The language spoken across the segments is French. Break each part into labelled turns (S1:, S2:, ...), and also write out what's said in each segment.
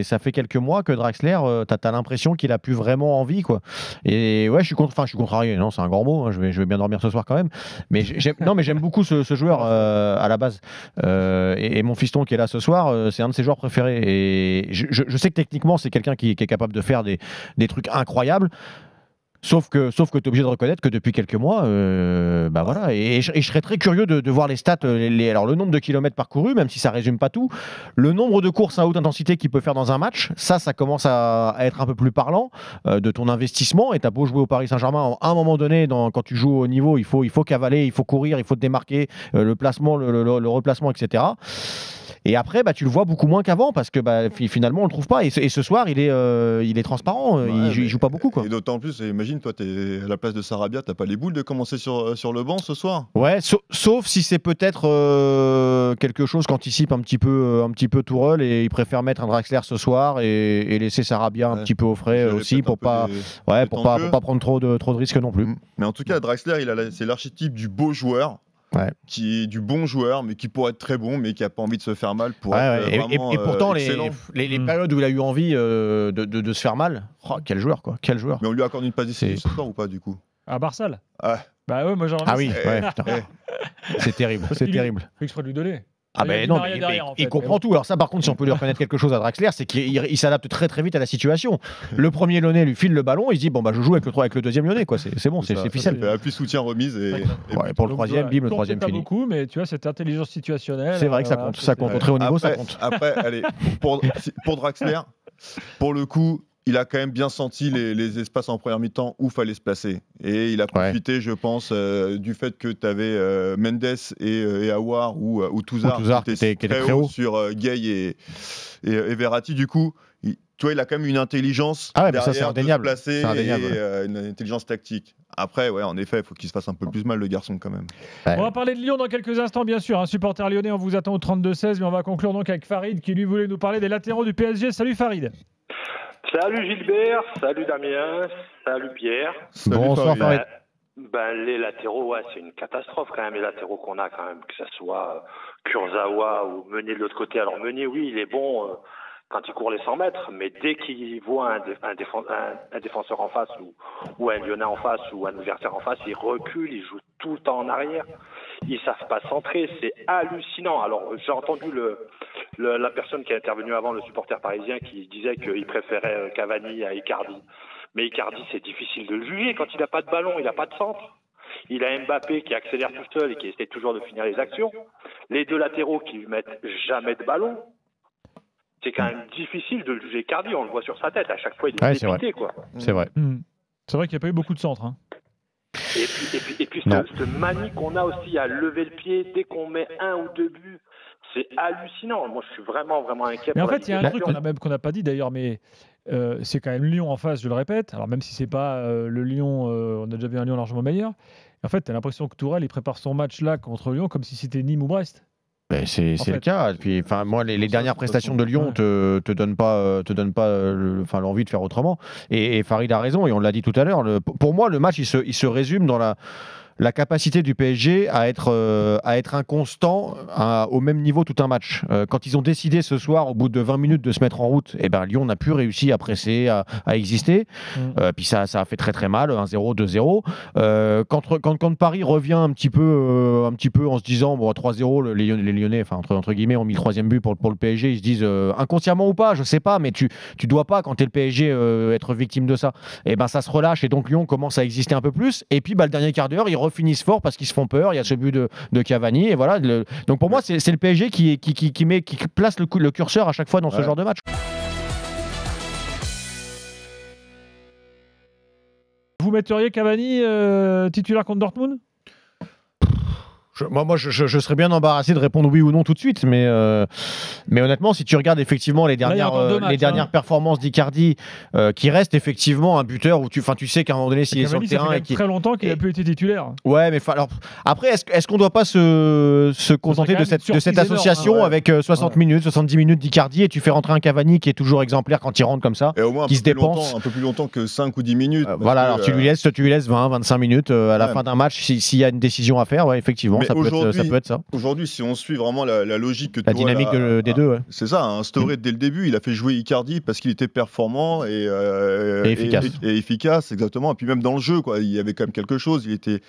S1: Et ça fait quelques mois que Draxler, tu as l'impression qu'il a plus vraiment envie, quoi. Et ouais, je suis contrarié. Non, c'est un grand mot. Hein, je vais bien dormir ce soir quand même. Mais j'aime beaucoup ce joueur à la base. Et mon fiston qui est là ce soir, c'est un de ses joueurs préférés. Et je sais que techniquement, c'est quelqu'un qui est capable de faire des trucs incroyables. Sauf que tu es obligé de reconnaître que depuis quelques mois, voilà. Et je serais très curieux de voir les stats, alors le nombre de kilomètres parcourus, même si ça résume pas tout, le nombre de courses à haute intensité qu'il peut faire dans un match, ça commence à être un peu plus parlant de ton investissement. Et t'as beau jouer au Paris Saint-Germain, à un moment donné, quand tu joues au niveau, il faut cavaler, il faut courir, il faut te démarquer, le placement, le replacement, etc. Et après, tu le vois beaucoup moins qu'avant parce que finalement, on le trouve pas. Et ce soir, il est transparent. Il joue pas beaucoup, quoi.
S2: Et d'autant plus, imagine, toi, t'es à la place de Sarabia, t'as pas les boules de commencer sur le banc ce soir.
S1: Ouais, sauf si c'est peut-être quelque chose qu'anticipe un petit peu Tourelle et il préfère mettre un Draxler ce soir et laisser Sarabia un petit peu au frais aussi pour pas prendre trop de risques non plus.
S2: Mais en tout cas, Draxler, c'est l'archétype du beau joueur. Ouais. Qui est du bon joueur, mais qui pourrait être très bon, mais qui n'a pas envie de se faire mal pour être vraiment
S1: et pourtant,
S2: excellent.
S1: Les périodes où il a eu envie de se faire mal, quel joueur, quoi. Quel joueur.
S2: Mais on lui accorde une passe décisive ce soir ou pas, du coup?
S3: À Barsal.
S2: Bah
S3: ouais, moi j'en ai.
S1: Ah oui, putain. C'est terrible, c'est terrible.
S3: Faut exprès de lui donner.
S1: Ah ben non, mais il comprend tout. Alors ça, par contre, si on peut lui reconnaître quelque chose à Draxler, c'est qu'il s'adapte très très vite à la situation. Le premier Lyonnais lui file le ballon, il se dit je joue avec le deuxième Lyonnais, quoi. C'est bon, c'est ficelle.
S2: Appui, soutien, remise et
S1: pour le troisième, bim, le troisième fini.
S3: Beaucoup, mais tu vois, cette intelligence situationnelle.
S1: C'est vrai que ça compte. Ça compte. Au très haut niveau, ça compte.
S2: Après, allez, pour Draxler, pour le coup, il a quand même bien senti les espaces en première mi-temps où il fallait se placer. Et il a profité, je pense, du fait que tu avais Mendes et Aouar ou Touzard qui étaient très haut sur Gueye et Verratti. Du coup, tu vois, il a quand même une intelligence derrière de se placer et une intelligence tactique. Après, en effet, il faut qu'il se fasse un peu plus mal, le garçon, quand même.
S3: Ouais. On va parler de Lyon dans quelques instants, bien sûr. Un supporter lyonnais, on vous attend au 32-16, mais on va conclure donc avec Farid, qui lui voulait nous parler des latéraux du PSG. Salut Farid.
S4: Salut Gilbert, salut Damien, salut Pierre.
S1: Bonsoir Farid.
S4: Les latéraux, c'est une catastrophe quand même, les latéraux qu'on a quand même, que ce soit Kurzawa ou Meunier de l'autre côté. Alors Meunier, oui, il est bon quand il court les 100 mètres, mais dès qu'il voit un défenseur en face ou un Lyonnais en face ou un adversaire en face, il recule, il joue tout le temps en arrière. Ils savent pas centrer, c'est hallucinant. Alors j'ai entendu la personne qui est intervenue avant, le supporter parisien, qui disait qu'il préférait Cavani à Icardi. Mais Icardi, c'est difficile de le juger quand il n'a pas de ballon, il n'a pas de centre. Il a Mbappé qui accélère tout seul et qui essaie toujours de finir les actions. Les deux latéraux qui lui mettent jamais de ballon. C'est quand même difficile de le juger. Icardi, on le voit sur sa tête. À chaque fois, il est dépité, quoi.
S1: C'est vrai.
S3: C'est vrai qu'il n'y a pas eu beaucoup de centres. Hein.
S4: Et puis cette manie qu'on a aussi à lever le pied dès qu'on met un ou deux buts, c'est hallucinant. Moi, je suis vraiment, vraiment inquiet.
S3: Mais en fait, il y a un truc qu'on n'a pas dit d'ailleurs, mais c'est quand même Lyon en face, je le répète. Alors même si c'est pas le Lyon, on a déjà vu un Lyon largement meilleur. En fait, tu as l'impression que Tourelle, il prépare son match là contre Lyon comme si c'était Nîmes ou Brest.
S1: C'est le cas. Et puis, moi, les dernières prestations de Lyon te donnent pas l'envie de faire autrement. Et Farid a raison, et on l'a dit tout à l'heure. Pour moi, le match, il se résume dans la capacité du PSG à être inconstant au même niveau tout un match. Quand ils ont décidé ce soir, au bout de 20 minutes, de se mettre en route, Lyon n'a plus réussi à presser, à exister. Puis ça a fait très très mal, 1-0, 2-0. Quand Paris revient un petit peu en se disant 3-0, les Lyonnais, enfin entre guillemets, ont mis le troisième but pour le PSG, ils se disent inconsciemment ou pas, je sais pas, mais tu dois pas, quand t'es le PSG, être victime de ça. Ça se relâche et donc Lyon commence à exister un peu plus. Et puis le dernier quart d'heure, ils refinissent fort parce qu'ils se font peur. Il y a ce but de Cavani et voilà. Donc pour moi, c'est le PSG qui place le curseur à chaque fois dans ce genre de match.
S3: Vous metteriez Cavani titulaire contre Dortmund ?
S1: Moi, je serais bien embarrassé de répondre oui ou non tout de suite, mais honnêtement, si tu regardes effectivement les dernières performances d'Icardi, qui reste effectivement un buteur où tu sais qu'à un moment donné, s'il est sur le terrain,
S3: ça fait très longtemps qu'il n'a plus été titulaire.
S1: Ouais, mais alors après, est-ce qu'on ne doit pas se contenter de cette association avec 60 minutes, 70 minutes d'Icardi et tu fais rentrer un Cavani qui est toujours exemplaire quand il rentre comme ça, qui se dépense
S2: un peu plus longtemps que 5 ou 10 minutes.
S1: Alors tu lui laisses 20, 25 minutes à la fin d'un match s'il y a une décision à faire, ouais, effectivement. ça peut être ça.
S2: Aujourd'hui, si on suit vraiment la logique que
S1: la dynamique des deux, ouais.
S2: C'est ça, instauré dès le début. Il a fait jouer Icardi parce qu'il était performant et
S1: efficace.
S2: Et efficace, exactement. Et puis même dans le jeu, quoi, il y avait quand même quelque chose. Il était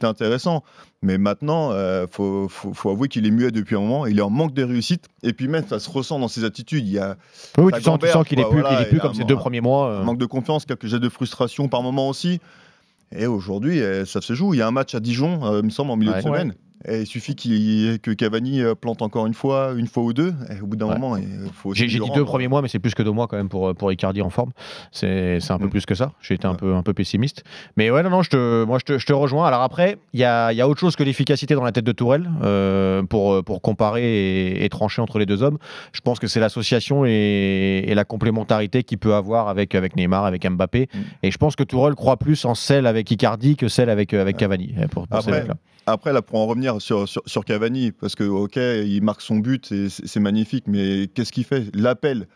S2: intéressant. Mais maintenant, faut avouer qu'il est muet depuis un moment. Il est en manque de réussite. Et puis même, ça se ressent dans ses attitudes. Il y a
S1: oui, tu sens qu'il est plus comme ces 2 premiers mois.
S2: Manque de confiance, quelques gestes de frustration par moment aussi. Et aujourd'hui, ça se joue. Il y a un match à Dijon, il me semble, en milieu de semaine. Et il suffit que Cavani plante encore une fois ou deux. Et au bout d'un moment, il faut.
S1: J'ai dit 2 premiers mois, mais c'est plus que 2 mois quand même pour Icardi en forme. C'est un peu plus que ça. J'ai été un peu pessimiste. Mais ouais, non, je te rejoins. Alors après, il y a autre chose que l'efficacité dans la tête de Tourelle pour comparer et trancher entre les deux hommes. Je pense que c'est l'association et la complémentarité qu'il peut avoir avec Neymar, avec Mbappé. Et je pense que Tourelle croit plus en celle avec Icardi que celle avec Cavani.
S2: Après, là, pour en revenir sur Cavani, parce que, ok, il marque son but, et c'est magnifique, mais qu'est-ce qu'il fait ? L'appel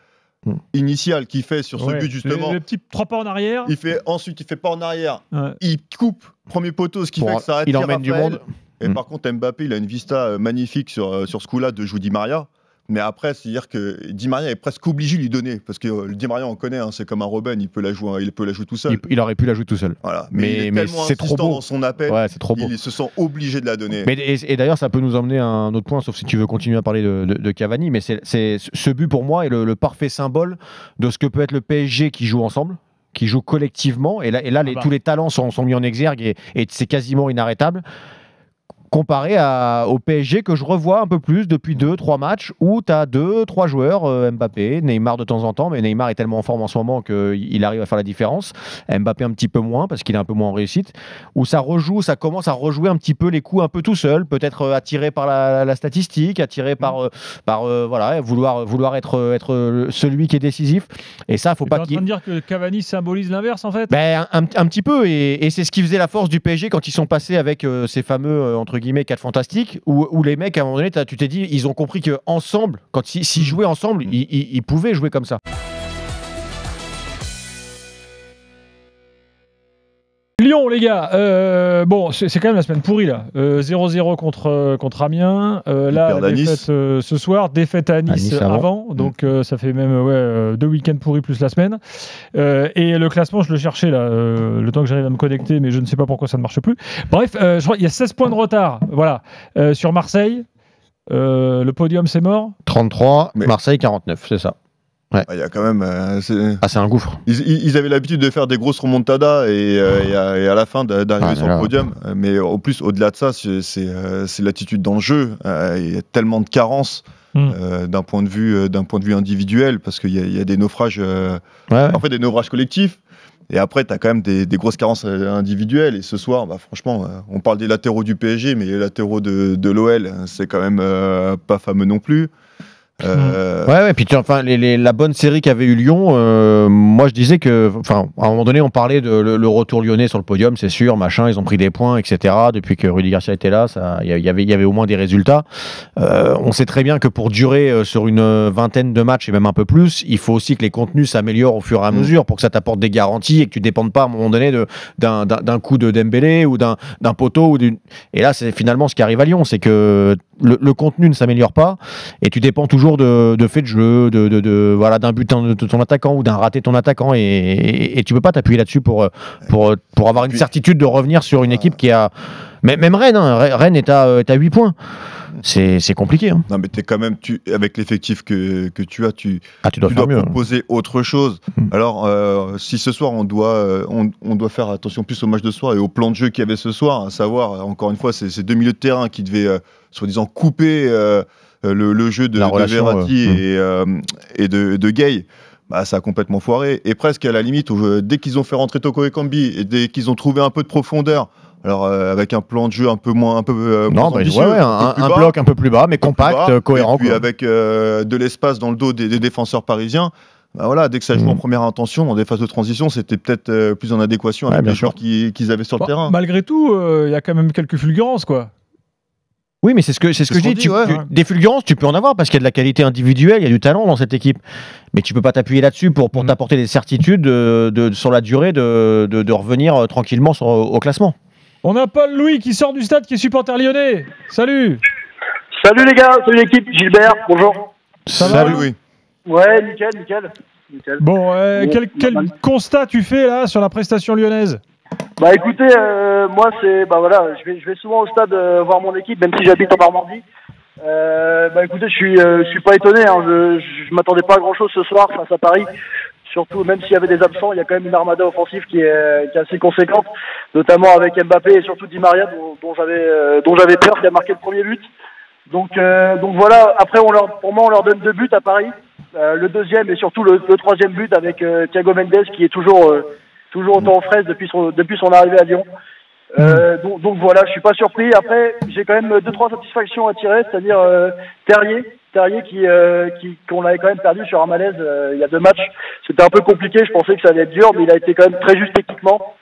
S2: initial qu'il fait sur ce but, justement.
S3: Le petit 3 pas en arrière.
S2: Ensuite, il fait pas en arrière. Il coupe, premier poteau, ce qui fait que ça attire.
S1: Il emmène du monde.
S2: Et par contre, Mbappé, il a une vista magnifique sur ce coup-là de jouer Di Maria. Mais après, c'est-à-dire que Di Maria est presque obligé de lui donner. Parce que le Di Maria, on connaît, c'est comme un Robben, il peut la jouer tout seul.
S1: Il aurait pu la jouer tout seul.
S2: Voilà. Mais c'est trop beau dans son appel.
S1: Ouais, c'est trop beau.
S2: Il se sent obligé de la donner.
S1: Et d'ailleurs, ça peut nous emmener à un autre point, sauf si tu veux continuer à parler de Cavani. Mais ce but, pour moi, est le parfait symbole de ce que peut être le PSG qui joue ensemble, qui joue collectivement. Et là tous les talents sont mis en exergue et c'est quasiment inarrêtable. Comparé au PSG que je revois un peu plus depuis 2-3 matchs où tu as 2-3 joueurs, Mbappé, Neymar de temps en temps, mais Neymar est tellement en forme en ce moment qu'il arrive à faire la différence. Mbappé un petit peu moins parce qu'il est un peu moins en réussite. Où ça commence à rejouer un petit peu les coups un peu tout seul, peut-être attiré par la statistique, attiré par vouloir être celui qui est décisif. Et ça, faut pas qu'il.
S3: Tu es en train de dire que Cavani symbolise l'inverse en fait ?
S1: Un petit peu, et c'est ce qui faisait la force du PSG quand ils sont passés avec ces fameux entre guillemets 4 fantastiques où les mecs à un moment donné tu t'es dit ils ont compris que ensemble quand s'ils jouaient ensemble ils pouvaient jouer comme ça.
S3: Lyon les gars, c'est quand même la semaine pourrie là. 0-0 contre Amiens, là défaite ce soir, défaite à Nice avant. Donc ça fait même 2 week-ends pourris plus la semaine. Et le classement je le cherchais là, le temps que j'arrive à me connecter, mais je ne sais pas pourquoi ça ne marche plus. Bref, je crois qu'il y a 16 points de retard, voilà, sur Marseille. Le podium c'est mort.
S1: 33, Marseille 49, c'est ça. Ouais.
S2: Il y a quand même.
S1: C'est un gouffre.
S2: Ils avaient l'habitude de faire des grosses remontadas et à la fin d'arriver sur le podium. Mais au plus, au-delà de ça, c'est l'attitude dans le jeu. Il y a tellement de carences d'un point de vue individuel parce qu'il y a des naufrages, en fait, des naufrages collectifs. Et après, tu as quand même des grosses carences individuelles. Et ce soir, franchement, on parle des latéraux du PSG, mais les latéraux de l'OL, c'est quand même pas fameux non plus.
S1: Puis la bonne série qu'avait eu Lyon, moi je disais que, à un moment donné on parlait de le retour lyonnais sur le podium, c'est sûr, machin, ils ont pris des points, etc. Depuis que Rudy Garcia était là, il y avait au moins des résultats. On sait très bien que pour durer sur une vingtaine de matchs et même un peu plus, il faut aussi que les contenus s'améliorent au fur et à mesure pour que ça t'apporte des garanties et que tu dépendes pas à un moment donné d'un coup de Dembélé ou d'un poteau et là c'est finalement ce qui arrive à Lyon, c'est que le contenu ne s'améliore pas et tu dépends toujours de fait de jeu, d'un but de ton attaquant ou d'un raté de ton attaquant et tu peux pas t'appuyer là-dessus pour avoir une certitude de revenir sur une équipe qui a même Rennes, Rennes est à 8 points. C'est compliqué. Hein.
S2: Non, mais t'es quand même, avec l'effectif que tu as, tu
S1: dois
S2: proposer autre chose. Alors, si ce soir, on doit faire attention plus au match de soir et au plan de jeu qu'il y avait ce soir, à savoir, encore une fois, ces 2 milieux de terrain qui devaient, soi-disant, couper le jeu de Verratti et de Gueye. Ça a complètement foiré. Et presque à la limite, dès qu'ils ont fait rentrer Toko Ekambi et dès qu'ils ont trouvé un peu de profondeur, alors avec un plan de jeu un peu moins ambitieux,
S1: un bloc un peu plus bas, mais compact, cohérent.
S2: Et puis avec de l'espace dans le dos des défenseurs parisiens. Dès que ça joue en première intention, dans des phases de transition, c'était peut-être plus en adéquation avec les joueurs qu'ils avaient sur le terrain.
S3: Malgré tout, il y a quand même quelques fulgurances, quoi.
S1: Oui, mais c'est ce que je dis. Des fulgurances, tu peux en avoir parce qu'il y a de la qualité individuelle, il y a du talent dans cette équipe. Mais tu peux pas t'appuyer là-dessus pour t'apporter des certitudes sur la durée de revenir tranquillement au classement.
S3: On a Paul Louis qui sort du stade, qui est supporter lyonnais. Salut.
S5: Salut les gars, salut l'équipe, Gilbert, bonjour.
S2: Salut Louis.
S5: Ouais, nickel.
S3: Bon, quel constat tu fais là sur la prestation lyonnaise?
S5: Bah écoutez, moi je vais souvent au stade voir mon équipe, même si j'habite en Normandie. Bah écoutez, je suis pas étonné, hein. Je m'attendais pas à grand chose ce soir face à Paris. Surtout, même s'il y avait des absents, il y a quand même une armada offensive qui est assez conséquente, notamment avec Mbappé et surtout Di Maria, dont j'avais peur, qui a marqué le premier but. Donc voilà. Après, pour moi, on leur donne 2 buts à Paris. Le deuxième et surtout le troisième but avec Thiago Mendes, qui est toujours autant en fraise depuis son arrivée à Lyon. Donc voilà, je suis pas surpris. Après, j'ai quand même 2-3 satisfactions à tirer, c'est-à-dire Terrier qu'on avait quand même perdu sur un malaise il y a 2 matchs. C'était un peu compliqué, je pensais que ça allait être dur, mais il a été quand même très juste techniquement.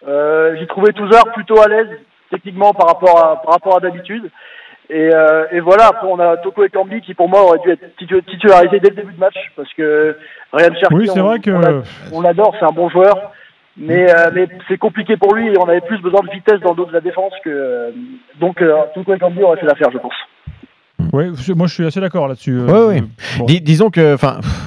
S5: J'ai trouvé Touzard plutôt à l'aise techniquement par rapport à d'habitude. Et voilà, après on a Toko Ekambi qui pour moi aurait dû être titularisé dès le début de match, parce que Ryan Cherki,
S3: oui, c'est vrai que
S5: on l'adore, c'est un bon joueur. Mais c'est compliqué pour lui et on avait plus besoin de vitesse dans le dos de la défense donc Toko Ekambi aurait fait l'affaire, je pense.
S3: Oui, moi je suis assez d'accord là-dessus.
S1: Oui. Bon. Disons que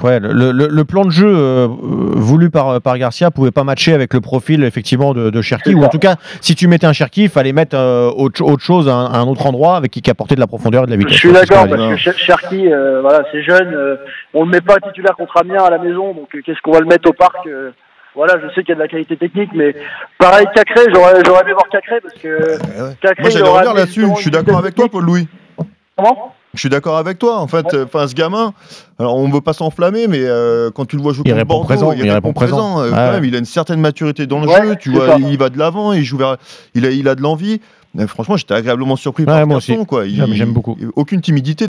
S1: le plan de jeu voulu par Garcia pouvait pas matcher avec le profil effectivement de Cherki, ou en tout cas si tu mettais un Cherki, il fallait mettre autre chose à un autre endroit avec qui apportait de la profondeur et de la vitesse.
S5: Je suis d'accord, parce que Cherki, c'est jeune, on le met pas titulaire contre Amiens à la maison, donc qu'est-ce qu'on va le mettre au parc voilà, je sais qu'il y a de la qualité technique, mais pareil, Cacré, j'aurais aimé voir Cacré, parce que Cacré,
S2: moi j'allais revenir là-dessus, je suis d'accord avec toi, Paul Louis.
S5: Comment ?
S2: Je suis d'accord avec toi, en fait, ce gamin, alors on ne veut pas s'enflammer, mais quand tu le vois jouer contre Bordeaux, il répond présent. Quand même, il a une certaine maturité dans le jeu, tu vois, il va de l'avant, il a de l'envie. Franchement, j'étais agréablement surpris par ce garçon, quoi.
S1: J'aime beaucoup.
S2: Aucune timidité.